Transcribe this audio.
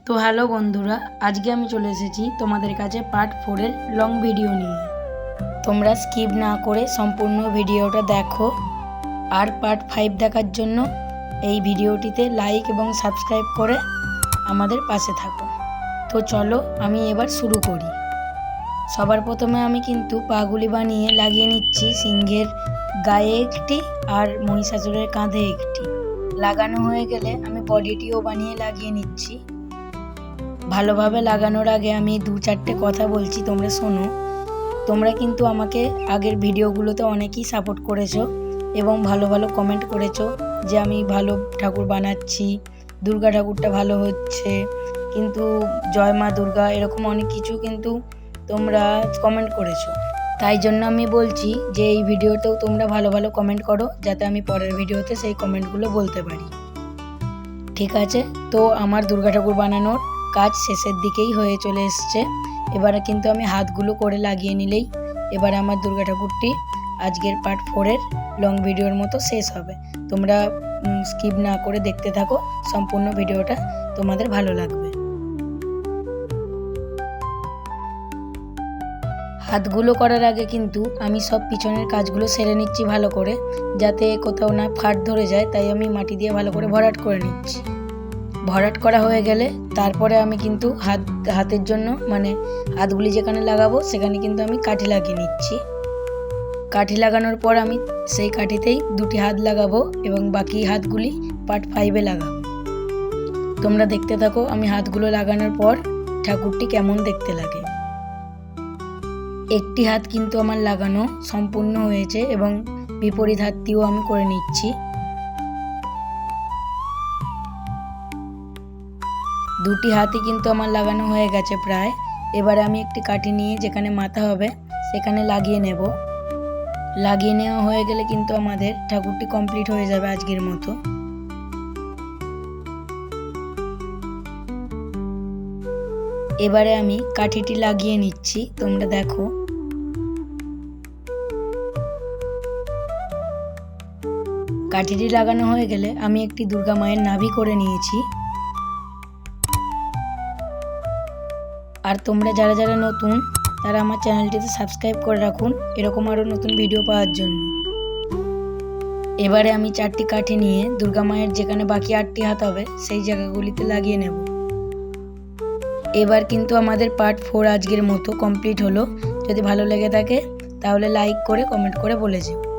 তো হ্যালো বন্ধুরা, আজকে আমি চলে এসেছি তোমাদের কাছে পার্ট 4 এর লং ভিডিও নিয়ে। তোমরা স্কিপ না করে সম্পূর্ণ ভিডিওটা দেখো। আর পার্ট 5 দেখার জন্য এই ভিডিওটিতে লাইক এবং সাবস্ক্রাইব করে আমাদের পাশে থাকো। তো চলো আমি এবার শুরু করি। সবার প্রথমে আমি কিন্তু পাগুলি বানিয়ে লাগিয়ে নিচ্ছি সিংহের গায়ে একটি আর মহিষাসুরের কাঁধে একটি। লাগানো হয়ে গেলে আমি বডিটিও বানিয়ে লাগিয়ে নিচ্ছি। ভালোভাবে লাগানোর আগে আমি 2-4টে কথা বলছি, তোমরা শোনো। তোমরা কিন্তু আমাকে আগের ভিডিওগুলোতে অনেকেই সাপোর্ট করেছো এবং ভালো ভালো কমেন্ট করেছো যে আমি ভালো ঠাকুর বানাচ্ছি, দুর্গা ঠাকুরটা ভালো হচ্ছে, কিন্তু জয় মা দুর্গা এরকম অনেক কিছু কিন্তু তোমরা কমেন্ট করেছো। তাই জন্য আমি বলছি যে এই ভিডিওতেও তোমরা ভালো ভালো কমেন্ট করো, যাতে আমি পরের ভিডিওতে সেই কমেন্টগুলো বলতে পারি। ঠিক আছে, তো আমার দুর্গা ঠাকুর বানানোর কাজ শেষের দিকেই হয়ে চলে এসছে। এবারে কিন্তু আমি হাতগুলো করে লাগিয়ে নিলেই এবারে আমার দুর্গা ঠাকুরটি আজকের পার্ট 4 এর লং ভিডিওর মতো শেষ হবে। তোমরা স্কিপ না করে দেখতে থাকো, সম্পূর্ণ ভিডিওটা তোমাদের ভালো লাগবে। হাতগুলো করার আগে কিন্তু আমি সব পিছনের কাজগুলো সেরে নিচ্ছি ভালো করে, যাতে কোথাও না ফাট ধরে যায়। তাই আমি মাটি দিয়ে ভালো করে ভরাট করে নিচ্ছি। ভরাট করা হয়ে গেলে তারপরে আমি কিন্তু হাতের জন্য মানে হাতগুলি যেখানে লাগাবো সেখানে কিন্তু আমি কাঠি লাগিয়ে নিচ্ছি। কাঠি লাগানোর পর আমি সেই কাঠিতেই 2টি হাত লাগাবো এবং বাকি হাতগুলি পার্ট 5-এ লাগাবো। তোমরা দেখতে থাকো আমি হাতগুলো লাগানোর পর ঠাকুরটি কেমন দেখতে লাগে। একটি হাত কিন্তু আমার লাগানো সম্পূর্ণ হয়েছে এবং বিপরীত হাতটিও আমি করে নিচ্ছি। 2টি হাতই কিন্তু আমার লাগানো হয়ে গেছে প্রায়। এবারে আমি একটি কাঠি নিয়ে যেখানে মাথা হবে সেখানে লাগিয়ে নেব। লাগিয়ে নেওয়া হয়ে গেলে কিন্তু আমাদের ঠাকুরটি কমপ্লিট হয়ে যাবে আজকের মতো। এবারে আমি কাঠিটি লাগিয়ে নিচ্ছি, তোমরা দেখো। কাঠিটি লাগানো হয়ে গেলে আমি একটি দুর্গা মায়ের নাভি করে নিয়েছি। আর তোমরা যারা যারা নতুন তারা আমার চ্যানেলটিতে সাবস্ক্রাইব করে রাখুন এরকম আরও নতুন ভিডিও পাওয়ার জন্য। এবারে আমি 4টি কাঠি নিয়ে দুর্গা মায়ের যেখানে বাকি 8টি হাত হবে সেই জায়গাগুলিতে লাগিয়ে নেব। এবার কিন্তু আমাদের পার্ট 4 আজকের মতো কমপ্লিট হলো। যদি ভালো লেগে থাকে তাহলে লাইক করে কমেন্ট করে বলে যেও।